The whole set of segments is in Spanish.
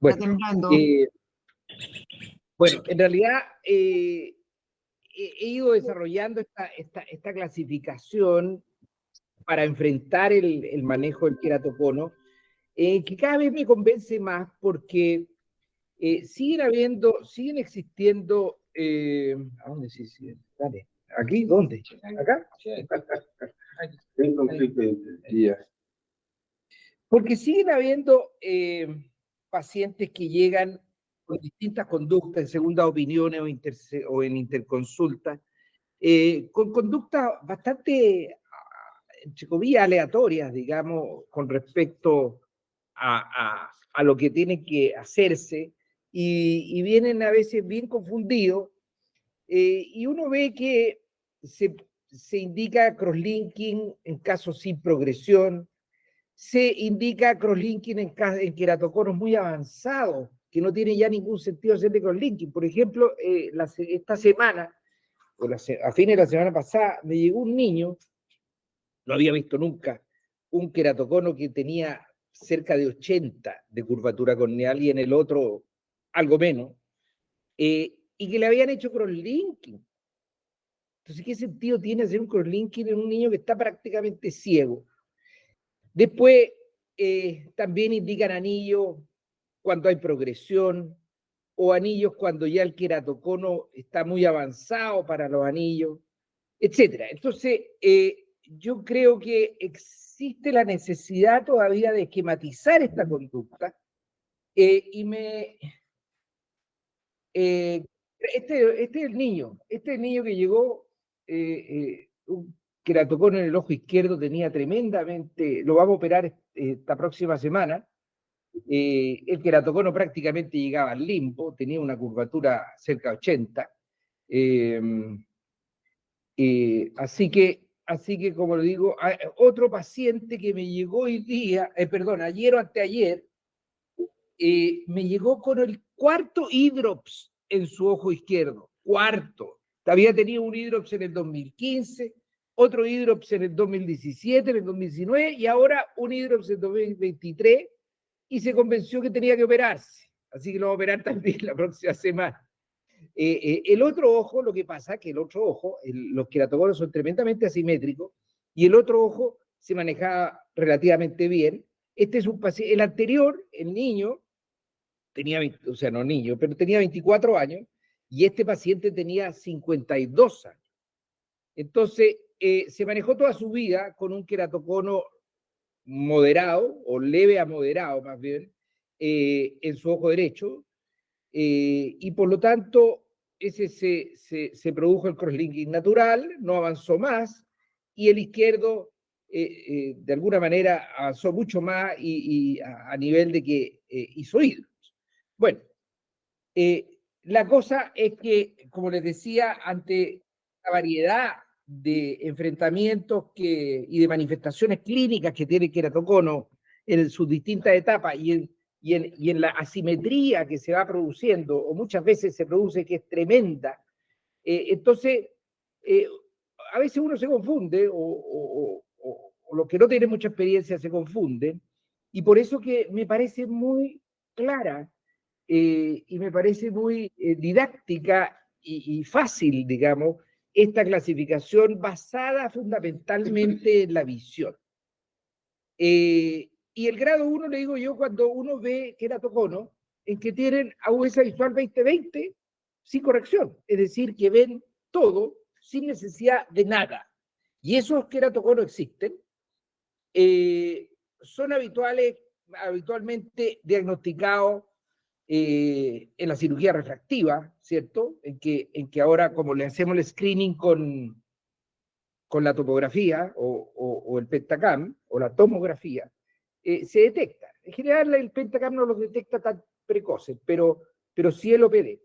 Está Bueno, temblando. bueno, en realidad he ido desarrollando esta clasificación para enfrentar el manejo del queratocono, que cada vez me convence más porque siguen existiendo, ¿a dónde sí? Dale, ¿aquí? ¿Dónde? ¿Acá? Porque siguen habiendo pacientes que llegan con distintas conductas en segunda opiniones o en interconsulta, con conductas bastante, entre comillas, aleatorias, digamos, con respecto a lo que tiene que hacerse, y vienen a veces bien confundidos, y uno ve que se indica crosslinking en casos sin progresión, se indica crosslinking en queratoconos muy avanzados, que no tiene ya ningún sentido hacerle crosslinking. Por ejemplo, esta semana, a fines de la semana pasada, me llegó un niño, no había visto nunca un queratocono que tenía cerca de 80 de curvatura corneal y en el otro algo menos, y que le habían hecho crosslinking. Entonces, ¿qué sentido tiene hacer un crosslinking en un niño que está prácticamente ciego? Después, también indican anillos cuando hay progresión, o anillos cuando ya el queratocono está muy avanzado para los anillos, etcétera. Entonces, yo creo que existe la necesidad todavía de esquematizar esta conducta, este es el niño que llegó, un queratocono en el ojo izquierdo, tenía tremendamente, lo vamos a operar esta próxima semana. El queratocono prácticamente llegaba al limbo, tenía una curvatura cerca de 80. Así que, como le digo, otro paciente que me llegó hoy día, perdón, ayer o anteayer, me llegó con el cuarto hidrops en su ojo izquierdo, cuarto. Había tenido un hidrops en el 2015, otro hidrops en el 2017, en el 2019, y ahora un hidrops en el 2023, y se convenció que tenía que operarse. Así que lo va a operar también la próxima semana. El otro ojo, lo que pasa es que el otro ojo, los queratoconos son tremendamente asimétricos, y el otro ojo se manejaba relativamente bien. Este es un paciente, el anterior, el niño, tenía, o sea, no niño, pero tenía 24 años, y este paciente tenía 52 años. Entonces, se manejó toda su vida con un queratocono moderado, o leve a moderado más bien, en su ojo derecho, y por lo tanto ese se produjo el crosslinking natural, no avanzó más, y el izquierdo de alguna manera avanzó mucho más, y a nivel de que hizo hidros. Bueno, la cosa es que, como les decía, ante la variedad de enfrentamientos y de manifestaciones clínicas que tiene el queratocono en sus distintas etapas, y en la asimetría que se va produciendo, o muchas veces se produce, que es tremenda, entonces eh, a veces uno se confunde, o los que no tienen mucha experiencia se confunden, y por eso que me parece muy clara, y me parece muy didáctica y fácil, digamos, esta clasificación basada fundamentalmente en la visión. Y el grado 1, le digo yo, cuando uno ve queratocono en que tienen agudeza visual 20/20 sin corrección, es decir, que ven todo sin necesidad de nada. Y esos queratoconos existen, son habitualmente diagnosticados en la cirugía refractiva, ¿cierto? En que ahora, como le hacemos el screening con la topografía o el pentacam o la tomografía, se detecta. En general el pentacam no los detecta tan precoces, pero sí el OPD.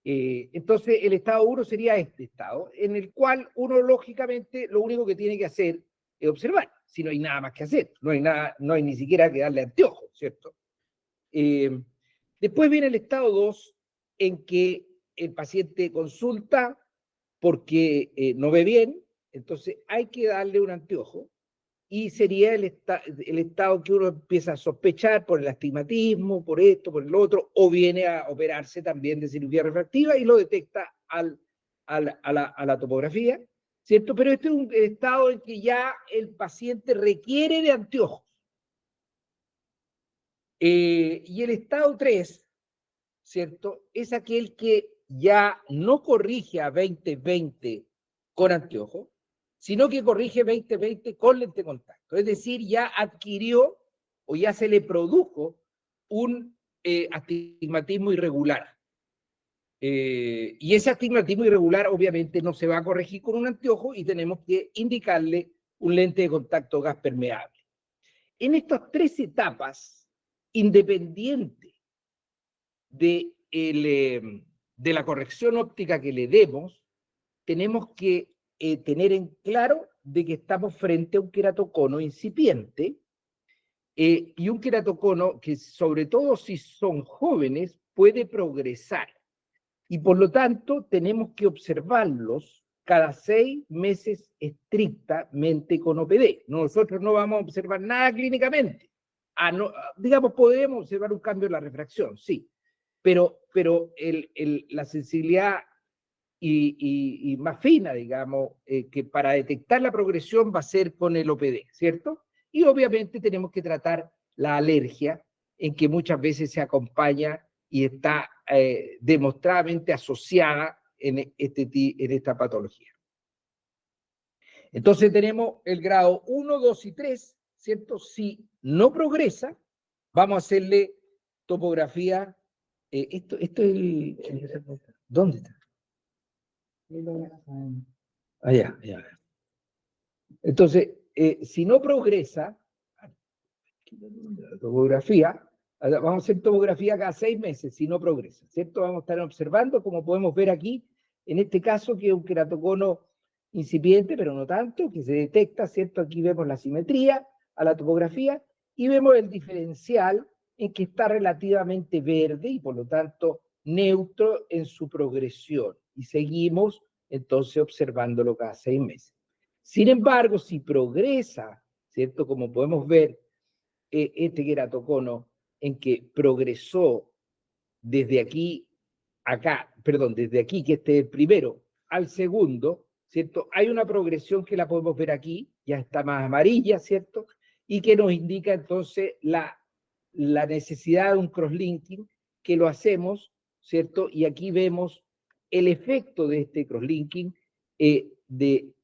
Entonces el estado 1 sería este estado, en el cual uno lógicamente lo único que tiene que hacer es observar, si no hay nada más que hacer, no hay ni siquiera que darle anteojos, ¿cierto? Después viene el estado 2, en que el paciente consulta porque no ve bien, entonces hay que darle un anteojo, y sería el estado que uno empieza a sospechar por el astigmatismo, por esto, por el otro, o viene a operarse también de cirugía refractiva y lo detecta a la topografía, ¿cierto? Pero este es un estado en que ya el paciente requiere de anteojos. Y el estado 3, ¿cierto? Es aquel que ya no corrige a 20/20 con anteojos, sino que corrige 20/20 con lente de contacto. Es decir, ya adquirió o ya se le produjo un astigmatismo irregular. Y ese astigmatismo irregular obviamente no se va a corregir con un anteojo y tenemos que indicarle un lente de contacto gas permeable. En estas 3 etapas, independiente de la corrección óptica que le demos, tenemos que tener en claro de que estamos frente a un queratocono incipiente y un queratocono que, sobre todo si son jóvenes, puede progresar. Y por lo tanto, tenemos que observarlos cada 6 meses estrictamente con OPD. Nosotros no vamos a observar nada clínicamente. Digamos, podemos observar un cambio en la refracción, sí, pero la sensibilidad y más fina, digamos, que para detectar la progresión va a ser con el OPD, ¿cierto? Y obviamente tenemos que tratar la alergia, en que muchas veces se acompaña y está demostradamente asociada en esta patología. Entonces tenemos el grado 1, 2 y 3, ¿cierto? Si no progresa, vamos a hacerle topografía. Esto es ¿dónde está? Allá, allá. Entonces, si no progresa, la topografía, vamos a hacer topografía cada 6 meses, si no progresa, ¿cierto? Vamos a estar observando, como podemos ver aquí, en este caso, que es un queratocono incipiente, pero no tanto, que se detecta, ¿cierto? Aquí vemos la simetría a la topografía y vemos el diferencial en que está relativamente verde y por lo tanto neutro en su progresión. Y seguimos entonces observándolo cada 6 meses. Sin embargo, si progresa, ¿cierto? Como podemos ver, este queratocono en que progresó desde aquí, desde aquí, que este es el primero, al segundo, ¿cierto? Hay una progresión que la podemos ver aquí, ya está más amarilla, ¿cierto? Y que nos indica entonces la necesidad de un crosslinking, que lo hacemos, ¿cierto? Y aquí vemos el efecto de este crosslinking de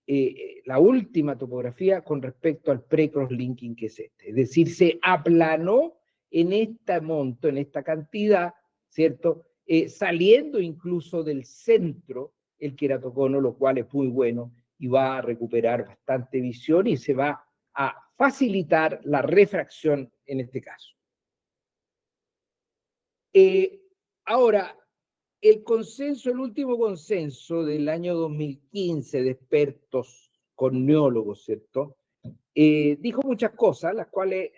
la última topografía con respecto al pre-crosslinking que es este. Es decir, se aplanó en este monto, en esta cantidad, ¿cierto? Saliendo incluso del centro el queratocono, lo cual es muy bueno y va a recuperar bastante visión y se va a facilitar la refracción en este caso. Ahora, el consenso, el último consenso del año 2015 de expertos corneólogos, ¿cierto? Dijo muchas cosas, las cuales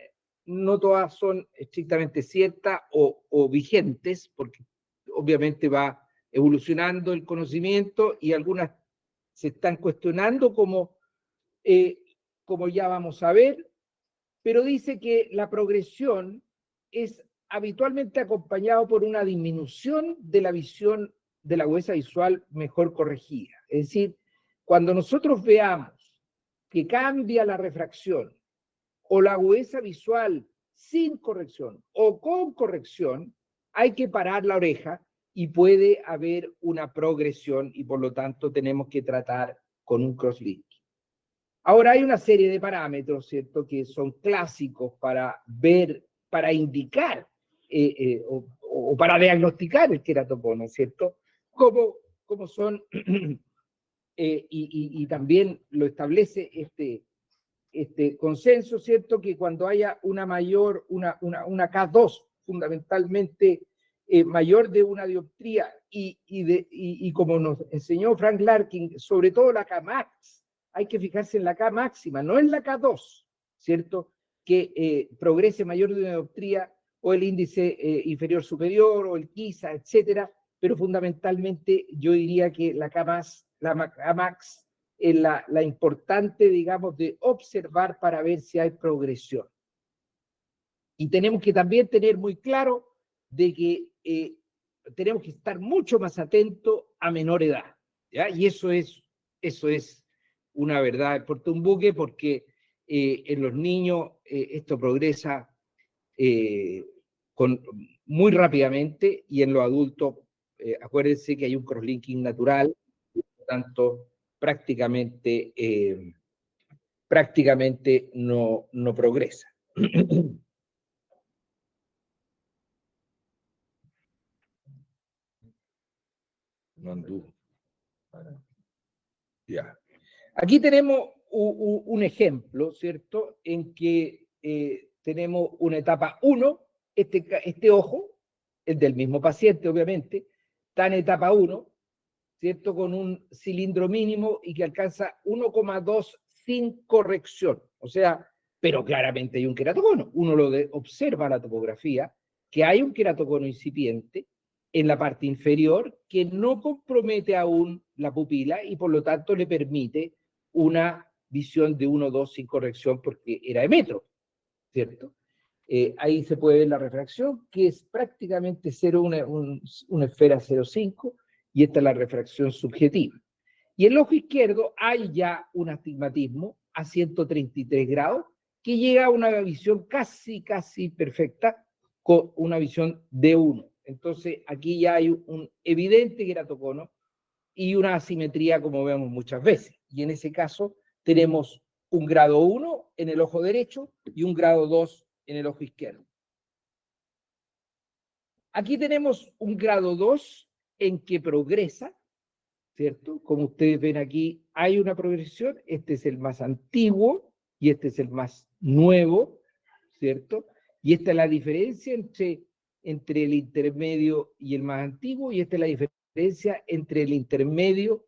no todas son estrictamente ciertas o vigentes, porque obviamente va evolucionando el conocimiento y algunas se están cuestionando como ya vamos a ver, pero dice que la progresión es habitualmente acompañado por una disminución de la visión de la agudeza visual mejor corregida. Es decir, cuando nosotros veamos que cambia la refracción o la agudeza visual sin corrección o con corrección, hay que parar la oreja y puede haber una progresión y por lo tanto tenemos que tratar con un crosslink. Ahora hay una serie de parámetros, ¿cierto?, que son clásicos para ver, para indicar o para diagnosticar el queratocono, ¿cierto? Como son, y también lo establece este consenso, ¿cierto?, que cuando haya una K2, fundamentalmente mayor de una dioptría, y como nos enseñó Frank Larkin, sobre todo la Kmax, hay que fijarse en la K máxima, no en la K2, ¿cierto?, que progrese mayor de una dioptría, o el índice inferior superior, o el KISA, etcétera, pero fundamentalmente yo diría que la K max la importante, digamos, de observar para ver si hay progresión. Y tenemos que también tener muy claro de que tenemos que estar mucho más atentos a menor edad, ¿ya? Y eso es una verdad de Puerto un buque, porque en los niños esto progresa muy rápidamente, y en los adultos, acuérdense que hay un crosslinking natural, por lo tanto, prácticamente no progresa. No anduvo. Ya. Aquí tenemos un ejemplo, ¿cierto? En que tenemos una etapa 1, este ojo, es del mismo paciente, obviamente, está en etapa 1, ¿cierto? Con un cilindro mínimo y que alcanza 1,2 sin corrección. O sea, pero claramente hay un queratocono. Uno observa la topografía, que hay un queratocono incipiente en la parte inferior que no compromete aún la pupila y por lo tanto le permite una visión de 1,2 sin corrección porque era de metro, ¿cierto? Ahí se puede ver la refracción, que es prácticamente 0, una esfera 0,5, y esta es la refracción subjetiva. Y en el ojo izquierdo hay ya un astigmatismo a 133 grados, que llega a una visión casi perfecta, con una visión de 1. Entonces, aquí ya hay un evidente queratocono y una asimetría, como vemos muchas veces. Y en ese caso, tenemos un grado 1 en el ojo derecho y un grado 2 en el ojo izquierdo. Aquí tenemos un grado 2 en que progresa, ¿cierto? Como ustedes ven aquí, hay una progresión. Este es el más antiguo y este es el más nuevo, ¿cierto? Y esta es la diferencia entre el intermedio y el más antiguo, y esta es la diferencia entre el intermedio,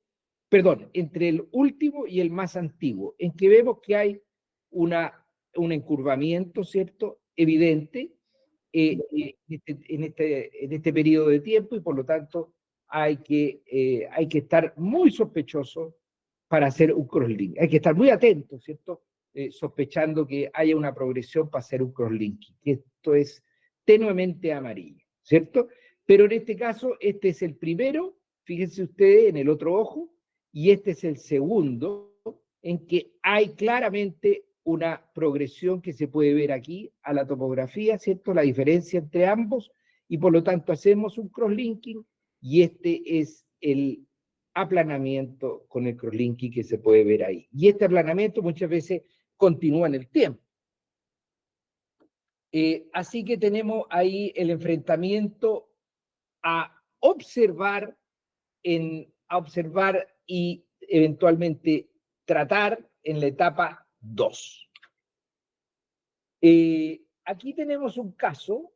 perdón, entre el último y el más antiguo, en que vemos que hay un encurvamiento, ¿cierto? Evidente en este periodo de tiempo, y por lo tanto hay que estar muy sospechoso para hacer un crosslink. Hay que estar muy atento, ¿cierto? Sospechando que haya una progresión para hacer un crosslinking. Esto es tenuemente amarillo, ¿cierto? Pero en este caso, este es el primero, fíjense ustedes, en el otro ojo, y este es el segundo, en que hay claramente una progresión que se puede ver aquí a la topografía, ¿cierto? La diferencia entre ambos, y por lo tanto hacemos un crosslinking, y este es el aplanamiento con el crosslinking que se puede ver ahí. Y este aplanamiento muchas veces continúa en el tiempo. Así que tenemos ahí el enfrentamiento a observar, a observar y eventualmente tratar en la etapa 2. Aquí tenemos un caso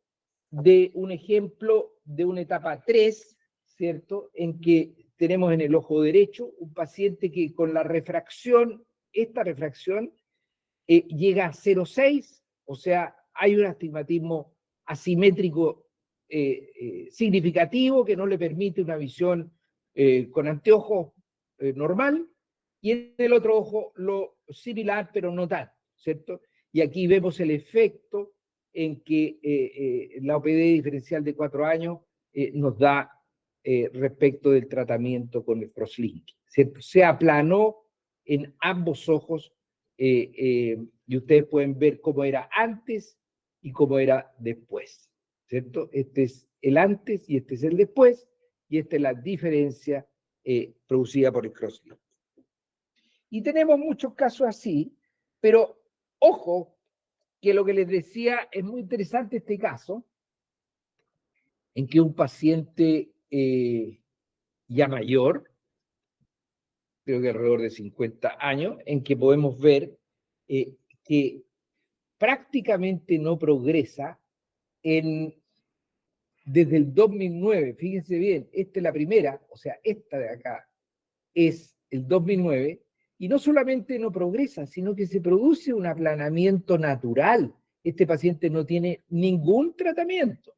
de un ejemplo de una etapa 3, ¿cierto? En que tenemos en el ojo derecho un paciente que con la refracción, esta refracción, llega a 0,6, o sea, hay un astigmatismo asimétrico significativo que no le permite una visión con anteojos normal, y en el otro ojo lo similar, pero no tanto, ¿cierto? Y aquí vemos el efecto en que la OPD diferencial de 4 años nos da respecto del tratamiento con el crosslinking, ¿cierto? Se aplanó en ambos ojos, y ustedes pueden ver cómo era antes y cómo era después, ¿cierto? Este es el antes y este es el después, y esta es la diferencia producida por el crosslinking. Y tenemos muchos casos así, pero ojo, que lo que les decía es muy interesante este caso, en que un paciente ya mayor, creo que alrededor de 50 años, en que podemos ver que prácticamente no progresa desde el 2009. Fíjense bien, esta es la primera, o sea, esta de acá es el 2009, y no solamente no progresa, sino que se produce un aplanamiento natural. Este paciente no tiene ningún tratamiento,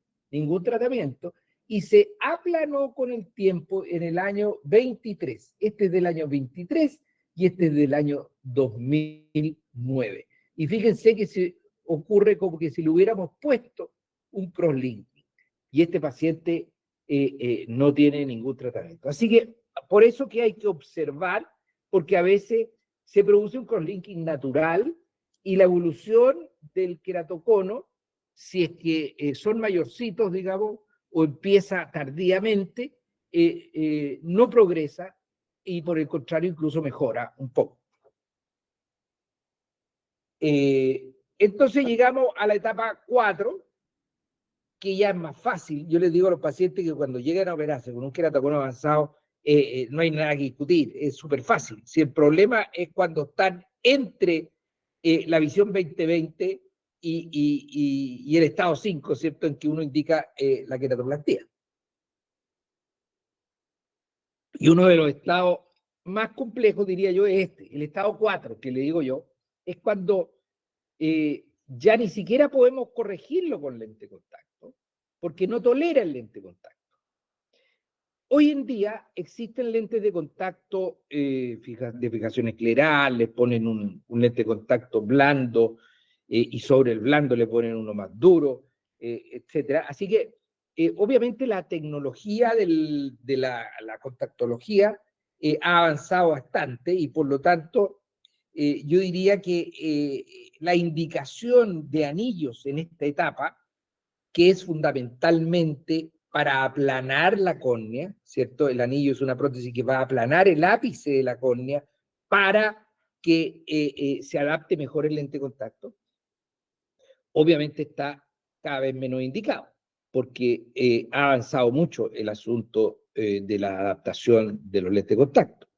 y se aplanó con el tiempo en el año 23. Este es del año 23, y este es del año 2009. Y fíjense que se ocurre como que si le hubiéramos puesto un crosslinking, y este paciente no tiene ningún tratamiento. Así que por eso que hay que observar, porque a veces se produce un crosslinking natural y la evolución del queratocono, si es que son mayorcitos, digamos, o empieza tardíamente, no progresa y por el contrario incluso mejora un poco. Entonces llegamos a la etapa 4, que ya es más fácil. Yo les digo a los pacientes que cuando llegan a operarse con un queratocono avanzado, no hay nada que discutir, es súper fácil. Si el problema es cuando están entre la visión 20/20 y el estado 5, ¿cierto? En que uno indica la queratoplastía. Y uno de los estados más complejos, diría yo, es este, el estado 4, que le digo yo, es cuando ya ni siquiera podemos corregirlo con lente de contacto, porque no tolera el lente de contacto. Hoy en día existen lentes de contacto de fijación escleral, les ponen un lente de contacto blando y sobre el blando le ponen uno más duro, etcétera. Así que obviamente la tecnología de la contactología ha avanzado bastante y por lo tanto yo diría que la indicación de anillos en esta etapa, que es fundamentalmente para aplanar la córnea, ¿cierto? El anillo es una prótesis que va a aplanar el ápice de la córnea para que se adapte mejor el lente de contacto. Obviamente está cada vez menos indicado, porque ha avanzado mucho el asunto de la adaptación de los lentes de contacto.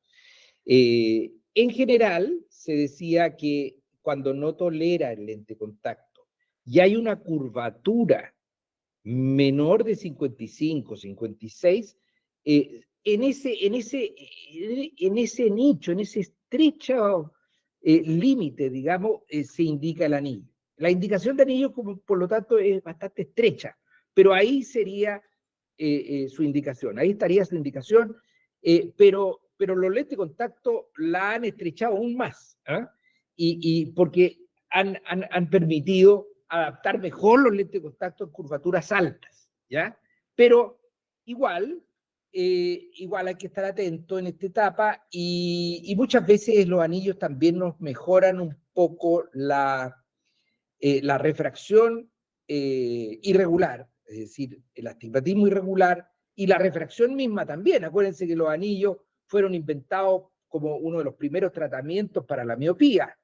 En general, se decía que cuando no tolera el lente de contacto y hay una curvatura menor de 55, 56, en ese nicho, en ese estrecho límite, digamos, se indica el anillo. La indicación de anillo, como, por lo tanto, es bastante estrecha, pero ahí sería su indicación, ahí estaría su indicación, pero los lentes de contacto la han estrechado aún más, ¿eh? Y porque han permitido adaptar mejor los lentes de contacto en curvaturas altas, ¿ya? Pero igual hay que estar atento en esta etapa y muchas veces los anillos también nos mejoran un poco la refracción irregular, es decir, el astigmatismo irregular y la refracción misma también. Acuérdense que los anillos fueron inventados como uno de los primeros tratamientos para la miopía.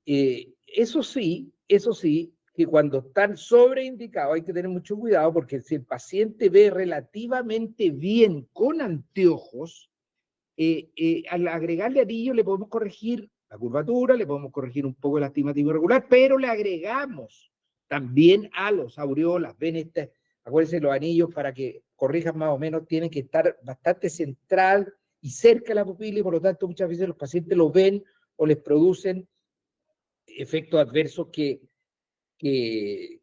Eso sí, que cuando están sobreindicados hay que tener mucho cuidado porque si el paciente ve relativamente bien con anteojos, al agregarle anillo le podemos corregir la curvatura, le podemos corregir un poco el astigmatismo irregular, pero le agregamos también halos, aureolas, ven este, acuérdense los anillos para que corrijan más o menos tienen que estar bastante central y cerca de la pupila y por lo tanto muchas veces los pacientes lo ven o les producen efectos adversos que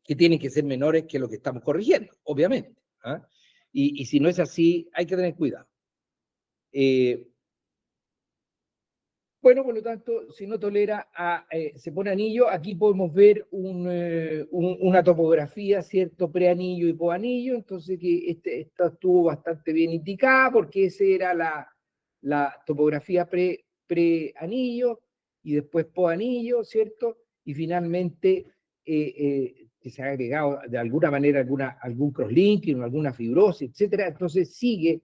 tienen que ser menores que lo que estamos corrigiendo, obviamente. ¿Ah? Y si no es así, hay que tener cuidado. Bueno, por lo tanto, si no tolera, se pone anillo. Aquí podemos ver una topografía, ¿cierto? Preanillo y poanillo. Entonces, que esta estuvo bastante bien indicada porque esa era la topografía preanillo y después poanillo, ¿cierto? Y finalmente, que se ha agregado de alguna manera algún crosslinking o alguna fibrosis, etcétera. Entonces, sigue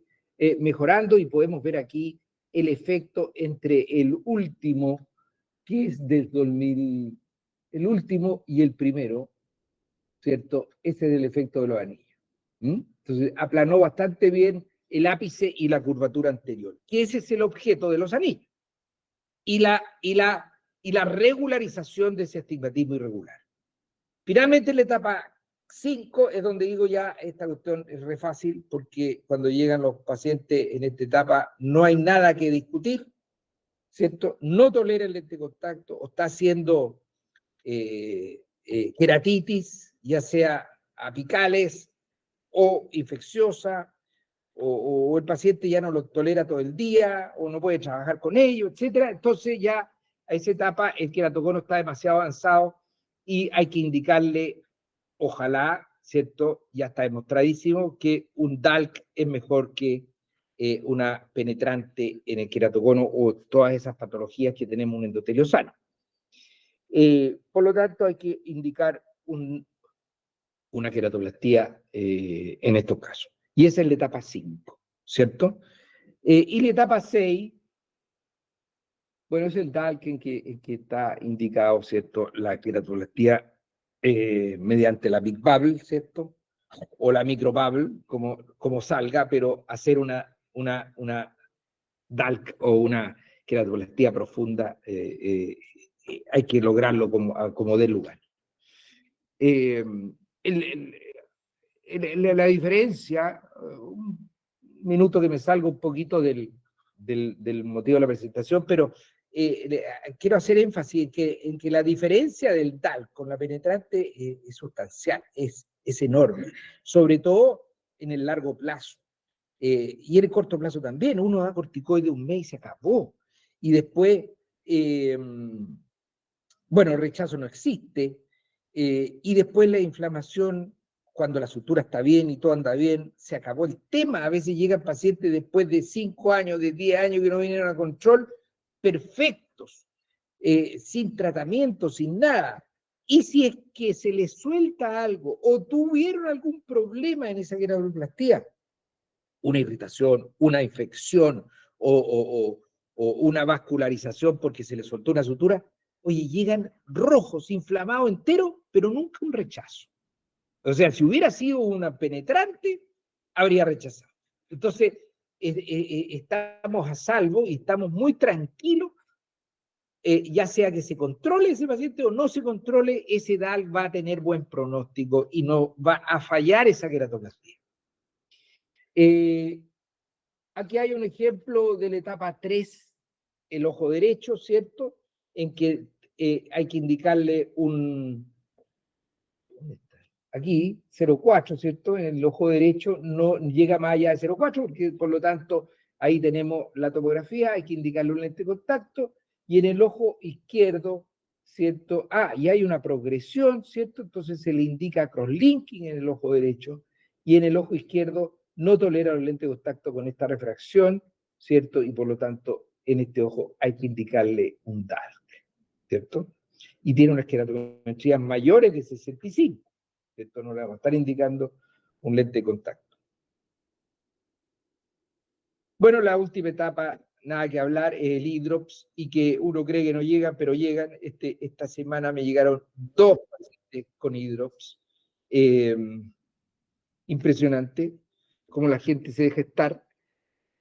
mejorando y podemos ver aquí el efecto entre el último, que es del 2000, el último y el primero, ¿cierto? Ese es el efecto de los anillos. ¿Mm? Entonces, aplanó bastante bien el ápice y la curvatura anterior, que ese es el objeto de los anillos. Y la regularización de ese astigmatismo irregular. Finalmente, la etapa 5 es donde digo ya, esta cuestión es re fácil, porque cuando llegan los pacientes en esta etapa no hay nada que discutir, ¿cierto? No tolera el lente de contacto o está haciendo queratitis, ya sea apicales o infecciosa o el paciente ya no lo tolera todo el día, o no puede trabajar con ello, etcétera. Entonces ya a esa etapa el queratocono está demasiado avanzado y hay que indicarle, ojalá, ¿cierto? Ya está demostradísimo que un DALC es mejor que una penetrante en el queratocono o todas esas patologías que tenemos un endotelio sano. Por lo tanto, hay que indicar una queratoplastía en estos casos. Y esa es la etapa 5, ¿cierto? Y la etapa 6, bueno, es el DALC en que está indicado, ¿cierto? La queratoplastía mediante la Big Bubble, ¿cierto? O la Micro Bubble, como salga, pero hacer una DALC o una queratoplastía profunda, hay que lograrlo como dé lugar. El, la diferencia, un minuto que me salga un poquito del motivo de la presentación, pero quiero hacer énfasis en que la diferencia del DALC con la penetrante es sustancial, es enorme, sobre todo en el largo plazo. Y en el corto plazo también, uno da corticoide un mes y se acabó. Y después, bueno, el rechazo no existe. Y después la inflamación, cuando la sutura está bien y todo anda bien, se acabó el tema. A veces llegan pacientes después de 5 años, de 10 años que no vinieron a control, perfectos, sin tratamiento, sin nada. Y si es que se les suelta algo o tuvieron algún problema en esa queratoplastía, una irritación, una infección o una vascularización porque se les soltó una sutura, oye, llegan rojos, inflamados entero, pero nunca un rechazo. O sea, si hubiera sido una penetrante, habría rechazado. Entonces, estamos a salvo y estamos muy tranquilos, ya sea que se controle ese paciente o no se controle, ese DAL va a tener buen pronóstico y no va a fallar esa queratoplastía. Aquí hay un ejemplo de la etapa 3, el ojo derecho, ¿cierto? En que hay que indicarle aquí 0,4, ¿cierto? En el ojo derecho no llega más allá de 0,4, porque por lo tanto ahí tenemos la tomografía, hay que indicarle un lente de contacto, y en el ojo izquierdo, ¿cierto? Y hay una progresión, ¿cierto? Entonces se le indica crosslinking en el ojo derecho, y en el ojo izquierdo no tolera los lentes de contacto con esta refracción, ¿cierto? Y por lo tanto en este ojo hay que indicarle un DALC, ¿cierto? Y tiene unas queratometrías mayores de 65. Esto no le vamos a estar indicando un lente de contacto. Bueno, la última etapa, nada que hablar, es el E-drops, y que uno cree que no llegan, pero llegan. Esta semana me llegaron 2 pacientes con E-drops. Impresionante cómo la gente se deja estar,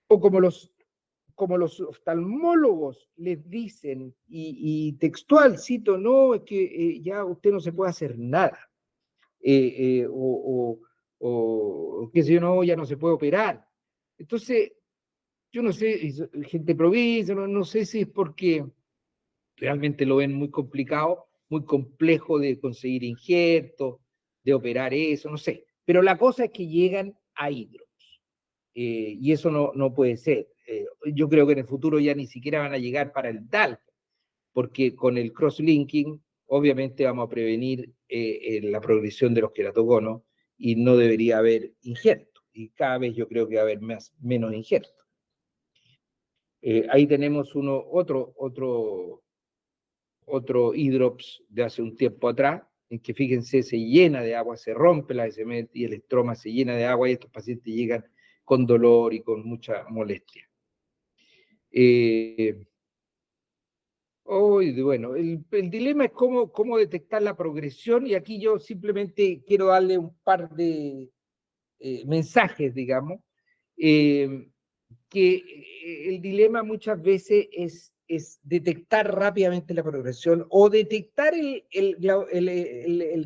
o como los oftalmólogos les dicen, y textual cito, no, es que ya usted no se puede hacer nada. O qué sé yo, no, ya no se puede operar. Entonces, yo no sé, gente provincia, no sé si es porque realmente lo ven muy complicado, muy complejo de conseguir injertos, de operar eso, no sé. Pero la cosa es que llegan a hidros, y eso no puede ser. Yo creo que en el futuro ya ni siquiera van a llegar para el DALC, porque con el cross-linking obviamente vamos a prevenir la progresión de los queratoconos y no debería haber injerto. Y cada vez yo creo que va a haber menos injerto. Ahí tenemos otro E-drops de hace un tiempo atrás, en que fíjense, se llena de agua, se rompe la SMET y el estroma se llena de agua y estos pacientes llegan con dolor y con mucha molestia. Bueno, el dilema es cómo detectar la progresión, y aquí yo simplemente quiero darle un par de mensajes, digamos, que el dilema muchas veces es detectar rápidamente la progresión o detectar el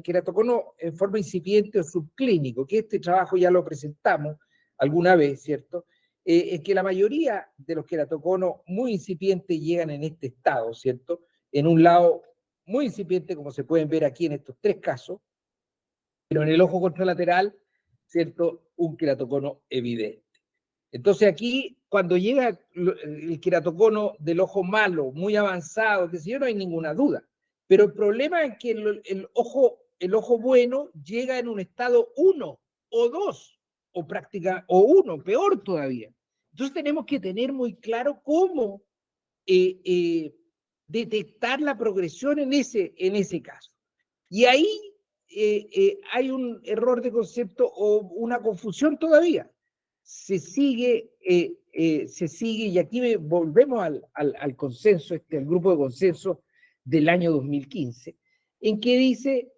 queratocono en forma incipiente o subclínico, que este trabajo ya lo presentamos alguna vez, ¿cierto? Es que la mayoría de los queratoconos muy incipientes llegan en este estado, ¿cierto? En un lado muy incipiente, como se pueden ver aquí en estos 3 casos, pero en el ojo contralateral, ¿cierto? Un queratocono evidente. Entonces aquí, cuando llega el queratocono del ojo malo, muy avanzado, que si yo, no hay ninguna duda. Pero el problema es que el ojo bueno llega en un estado 1 o 2, o 1, peor todavía. Entonces tenemos que tener muy claro cómo detectar la progresión en ese caso. Y ahí hay un error de concepto o una confusión todavía. Se sigue, y aquí volvemos al consenso, al grupo de consenso del año 2015, en que dice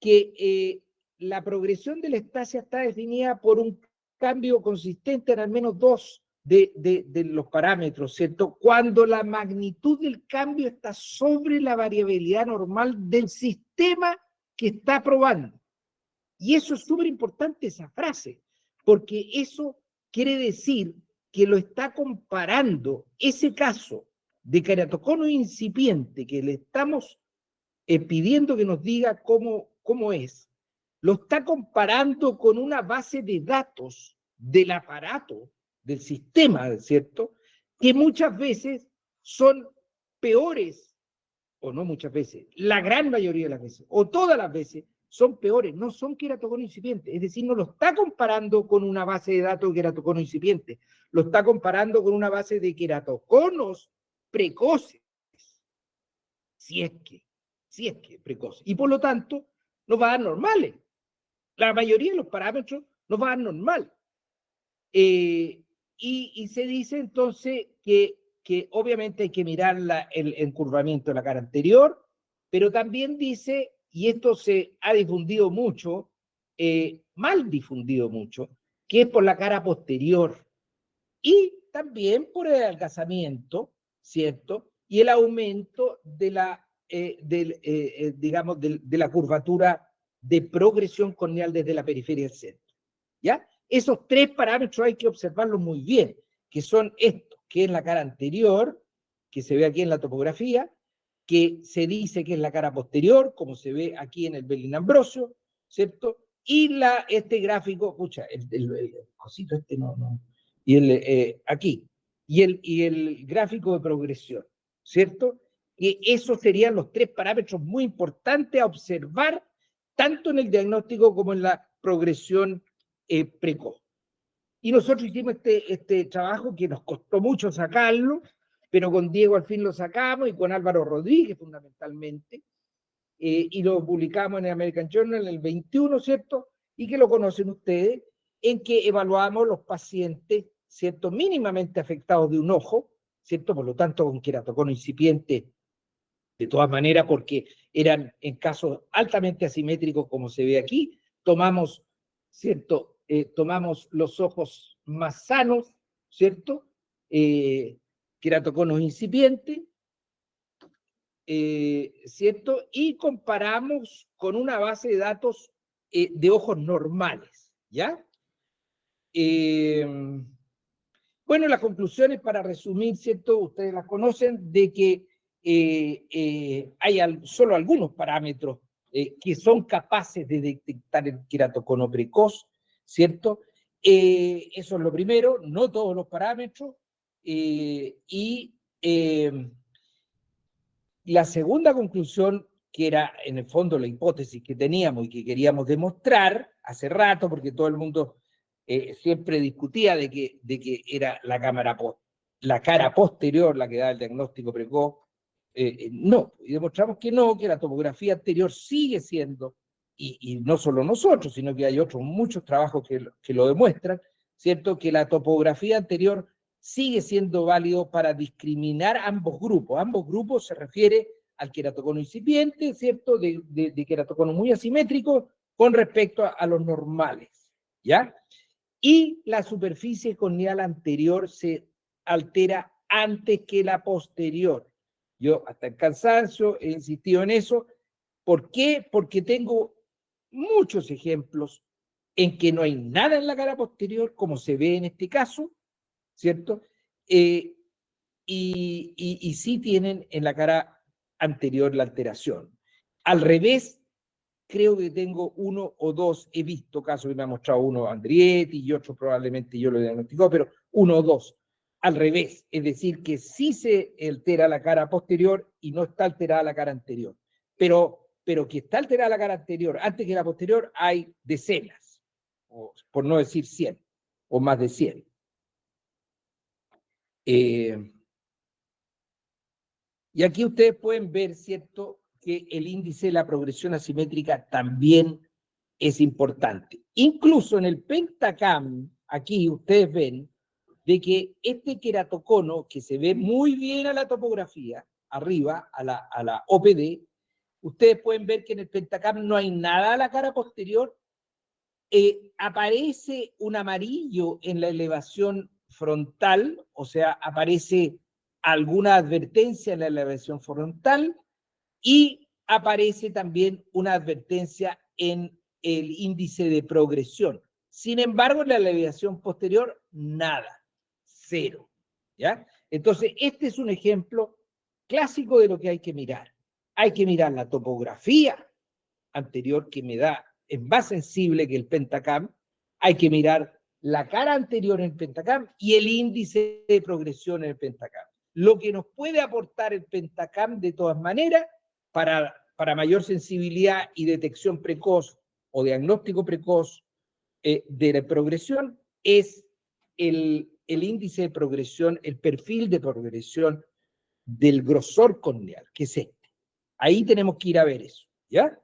que la progresión de la estasia está definida por un cambio consistente en al menos dos de los parámetros, ¿cierto? Cuando la magnitud del cambio está sobre la variabilidad normal del sistema que está probando. Y eso es súper importante, esa frase, porque eso quiere decir que lo está comparando, ese caso de queratocono incipiente que le estamos pidiendo que nos diga cómo es, lo está comparando con una base de datos del aparato, del sistema, ¿cierto? Que muchas veces son peores, o no muchas veces, la gran mayoría de las veces, o todas las veces, son peores, no son queratocono incipiente. Es decir, no lo está comparando con una base de datos de queratocono incipiente, lo está comparando con una base de queratoconos precoces, si es que precoces. Y por lo tanto, nos va a dar normales. La mayoría de los parámetros nos va a dar normal. Y se dice entonces que obviamente hay que mirar el encurvamiento de la cara anterior, pero también dice, y esto se ha difundido mucho, mal difundido mucho, que es por la cara posterior y también por el adelgazamiento, ¿cierto? Y el aumento de digamos, de la curvatura de progresión corneal desde la periferia del centro, ¿ya? Esos tres parámetros hay que observarlos muy bien, que son estos, que es la cara anterior, que se ve aquí en la topografía, que se dice que es la cara posterior, como se ve aquí en el Bellin-Ambrosio, ¿cierto? Y este gráfico, pucha, el cosito este no, y aquí, y el gráfico de progresión, ¿cierto? Que esos serían los tres parámetros muy importantes a observar, tanto en el diagnóstico como en la progresión precoz. Y nosotros hicimos este trabajo que nos costó mucho sacarlo, pero con Diego al fin lo sacamos y con Álvaro Rodríguez fundamentalmente, y lo publicamos en el American Journal en el 21, ¿cierto? Y que lo conocen ustedes, en que evaluamos los pacientes, ¿cierto? Mínimamente afectados de un ojo, ¿cierto? Por lo tanto, con queratocono incipiente, de todas maneras, porque eran en casos altamente asimétricos, como se ve aquí, tomamos, ¿cierto? Tomamos los ojos más sanos, ¿cierto? Queratoconos incipientes, ¿cierto? Y comparamos con una base de datos de ojos normales, ¿ya? Bueno, las conclusiones, para resumir, ¿cierto? Ustedes las conocen, de que hay solo algunos parámetros que son capaces de detectar el queratocono precoz, ¿cierto? Eso es lo primero, no todos los parámetros. Y la segunda conclusión, que era en el fondo la hipótesis que teníamos y que queríamos demostrar hace rato, porque todo el mundo siempre discutía de que era la cara posterior la que da el diagnóstico precoz. No, y demostramos que no, que la topografía anterior sigue siendo, y no solo nosotros, sino que hay otros muchos trabajos que lo demuestran, ¿cierto? Que la topografía anterior sigue siendo válido para discriminar ambos grupos. Ambos grupos se refiere al queratocono incipiente, ¿cierto? De queratocono muy asimétrico con respecto a los normales, ¿ya? Y la superficie corneal anterior se altera antes que la posterior. Yo hasta el cansancio he insistido en eso. ¿Por qué? Porque tengo muchos ejemplos en que no hay nada en la cara posterior, como se ve en este caso, ¿cierto? Y sí tienen en la cara anterior la alteración. Al revés, creo que tengo uno o dos, he visto casos que me ha mostrado uno Andrietti y otro probablemente yo lo diagnosticó, pero uno o dos. Al revés, es decir, que sí se altera la cara posterior y no está alterada la cara anterior. Pero que está alterada la cara anterior antes que la posterior hay decenas, o, por no decir 100, o más de 100. Y aquí ustedes pueden ver, ¿cierto?, que el índice de la progresión asimétrica también es importante. Incluso en el Pentacam, aquí ustedes ven de que este queratocono, que se ve muy bien a la topografía, arriba, a la OPD, ustedes pueden ver que en el Pentacam no hay nada a la cara posterior. Aparece un amarillo en la elevación frontal, o sea, aparece alguna advertencia en la elevación frontal y aparece también una advertencia en el índice de progresión. Sin embargo, en la elevación posterior, nada, cero. ¿Ya? Entonces, este es un ejemplo clásico de lo que hay que mirar. Hay que mirar la topografía anterior, que me da, es más sensible que el Pentacam. Hay que mirar la cara anterior en el Pentacam y el índice de progresión en el Pentacam. Lo que nos puede aportar el Pentacam de todas maneras para mayor sensibilidad y detección precoz o diagnóstico precoz de la progresión es el índice de progresión, el perfil de progresión del grosor corneal, que es este. Ahí tenemos que ir a ver eso, ¿ya?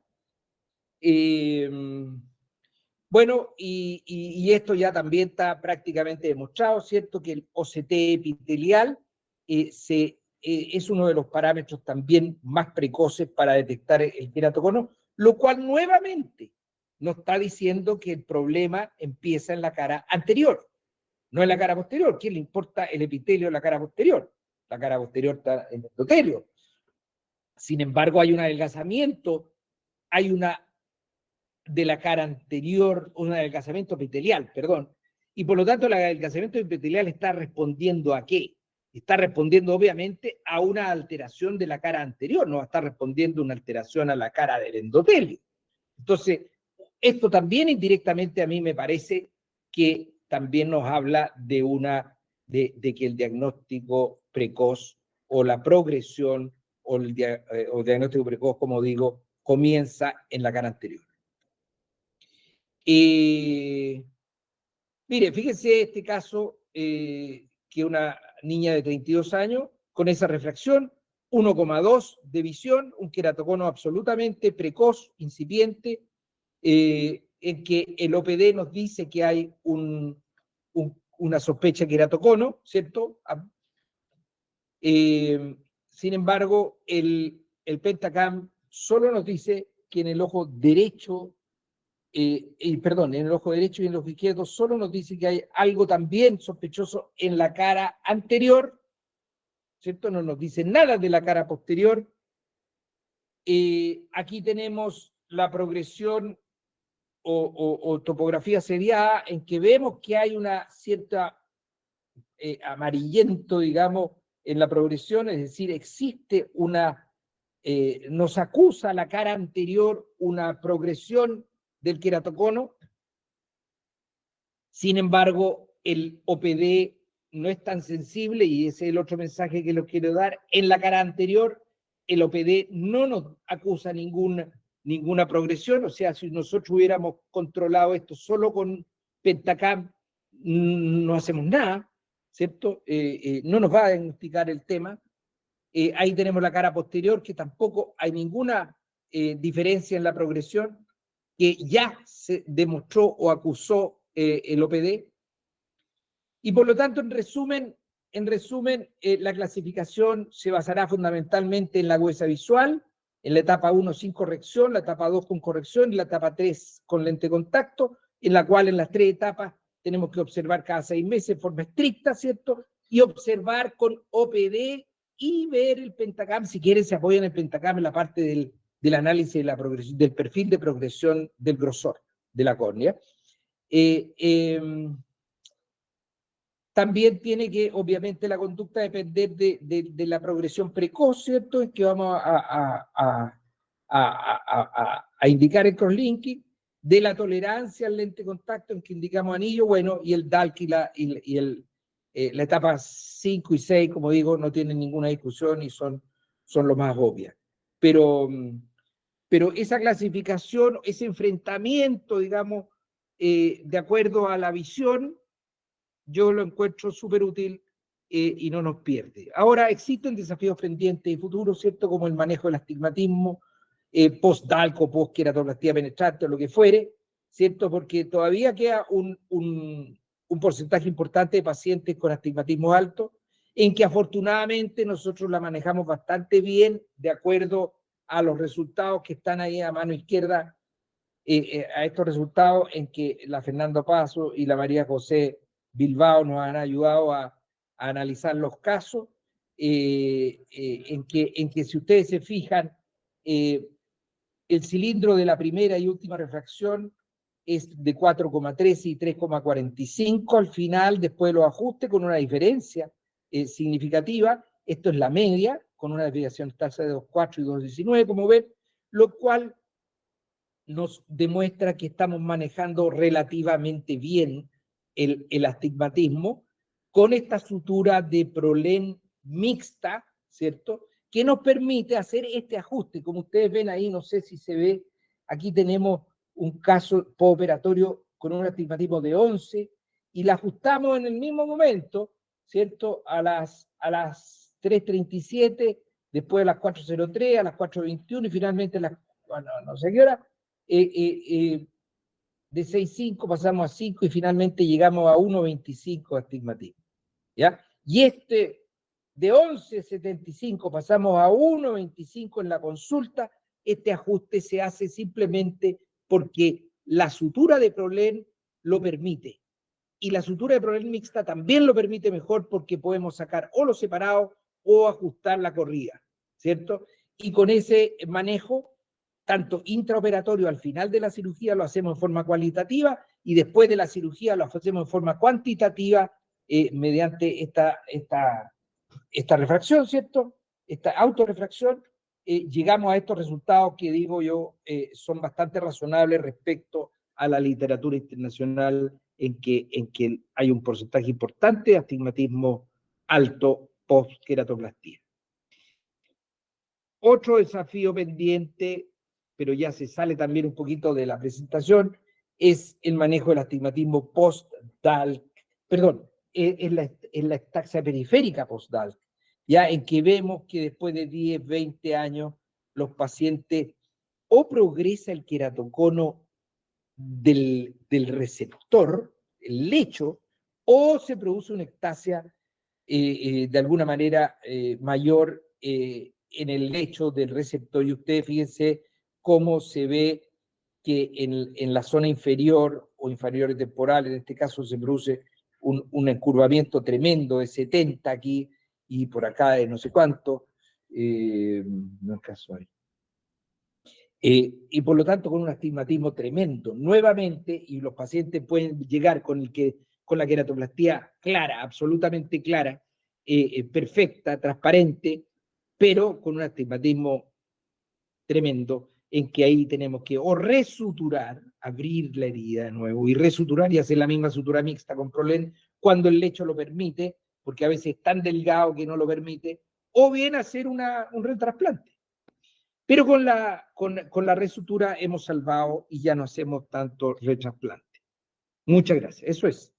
Bueno, y esto ya también está prácticamente demostrado, ¿cierto? Que el OCT epitelial es uno de los parámetros también más precoces para detectar el queratocono, lo cual nuevamente nos está diciendo que el problema empieza en la cara anterior, no en la cara posterior. ¿Quién le importa el epitelio de la cara posterior? La cara posterior está en el endotelio. Sin embargo, hay un adelgazamiento, hay una de la cara anterior, un adelgazamiento epitelial, perdón, y por lo tanto el adelgazamiento epitelial está respondiendo ¿a qué? Está respondiendo obviamente a una alteración de la cara anterior, no está respondiendo a una alteración a la cara del endotelio. Entonces, esto también indirectamente a mí me parece que también nos habla de que el diagnóstico precoz o la progresión o el diagnóstico precoz, como digo, comienza en la cara anterior. Mire, fíjense este caso, que una niña de 32 años, con esa refracción, 1,2 de visión, un queratocono absolutamente precoz, incipiente, en que el OPD nos dice que hay una sospecha de queratocono, ¿cierto? Sin embargo, el Pentacam solo nos dice que en el ojo derecho, perdón, en el ojo derecho y en el ojo izquierdo solo nos dice que hay algo también sospechoso en la cara anterior, ¿cierto? No nos dice nada de la cara posterior. Aquí tenemos la progresión o topografía seriada en que vemos que hay una cierta amarillento, digamos, en la progresión, es decir, existe nos acusa la cara anterior una progresión del queratocono. Sin embargo, el OPD no es tan sensible, y ese es el otro mensaje que les quiero dar. En la cara anterior, el OPD no nos acusa ninguna progresión, o sea, si nosotros hubiéramos controlado esto solo con Pentacam, no hacemos nada, ¿cierto? No nos va a diagnosticar el tema. Ahí tenemos la cara posterior, que tampoco hay ninguna diferencia en la progresión, que ya se demostró o acusó el OPD. Y por lo tanto, en resumen, la clasificación se basará fundamentalmente en la agudeza visual, en la etapa 1 sin corrección, la etapa 2 con corrección y la etapa 3 con lente de contacto, en la cual en las 3 etapas tenemos que observar cada 6 meses de forma estricta, ¿cierto? Y observar con OPD y ver el Pentacam, si quieren se apoyan en el Pentacam en la parte del análisis de la progresión, del perfil de progresión del grosor de la córnea. También tiene que, obviamente, la conducta depender de la progresión precoz, ¿cierto? En que vamos a a indicar el crosslinking, de la tolerancia al lente de contacto en que indicamos anillo, bueno, y el DALK la etapa 5 y 6, como digo, no tienen ninguna discusión y son lo más obvias. Pero esa clasificación, ese enfrentamiento, digamos, de acuerdo a la visión, yo lo encuentro súper útil y no nos pierde. Ahora, existen desafíos pendientes y futuros, ¿cierto? Como el manejo del astigmatismo, post-DALK o post-queratoplastía penetrante o lo que fuere, ¿cierto? Porque todavía queda un porcentaje importante de pacientes con astigmatismo alto, en que afortunadamente nosotros la manejamos bastante bien de acuerdo a los resultados que están ahí a mano izquierda, a estos resultados en que la Fernando Paso y la María José Bilbao nos han ayudado a analizar los casos, en que si ustedes se fijan, el cilindro de la primera y última refracción es de 4,13 y 3,45 al final, después de los ajustes, con una diferencia significativa. Esto es la media, con una desviación tasa de 2,4 y 2,19, como ven, lo cual nos demuestra que estamos manejando relativamente bien el astigmatismo con esta sutura de Prolén mixta, ¿cierto? Que nos permite hacer este ajuste. Como ustedes ven ahí, no sé si se ve, aquí tenemos un caso postoperatorio con un astigmatismo de 11 y la ajustamos en el mismo momento, ¿cierto? A las 3:37, después a las 4:03, a las 4:21 y finalmente a las, bueno, no sé qué hora, de 6,5 pasamos a 5 y finalmente llegamos a 1,25 astigmatismo, ¿ya? Y de 11,75 pasamos a 1,25 en la consulta. Este ajuste se hace simplemente porque la sutura de Prolén lo permite. Y la sutura de Prolén mixta también lo permite mejor porque podemos sacar o los separados o ajustar la corrida, ¿cierto? Y con ese manejo, tanto intraoperatorio al final de la cirugía lo hacemos en forma cualitativa y después de la cirugía lo hacemos en forma cuantitativa mediante esta refracción, ¿cierto? Esta autorrefracción, llegamos a estos resultados que digo yo son bastante razonables respecto a la literatura internacional en que hay un porcentaje importante de astigmatismo alto post-queratoplastía. Otro desafío pendiente, pero ya se sale también un poquito de la presentación, es el manejo del astigmatismo post-DALK, perdón, es la estaxia periférica post-DALK, ya en que vemos que después de 10, 20 años los pacientes o progresa el queratocono del receptor, el lecho, o se produce una ectasia de alguna manera mayor en el lecho del receptor. Y ustedes fíjense cómo se ve que en la zona inferior o inferior temporal, en este caso se produce un encurvamiento tremendo de 70 aquí y por acá de no sé cuánto, no es caso ahí. Y por lo tanto con un astigmatismo tremendo. Nuevamente, y los pacientes pueden llegar con la queratoplastía clara, absolutamente clara, perfecta, transparente, pero con un astigmatismo tremendo, en que ahí tenemos que o resuturar, abrir la herida de nuevo y resuturar y hacer la misma sutura mixta con Prolén cuando el lecho lo permite, porque a veces es tan delgado que no lo permite, o bien hacer un retrasplante. Pero con la resutura hemos salvado y ya no hacemos tanto retrasplante. Muchas gracias. Eso es.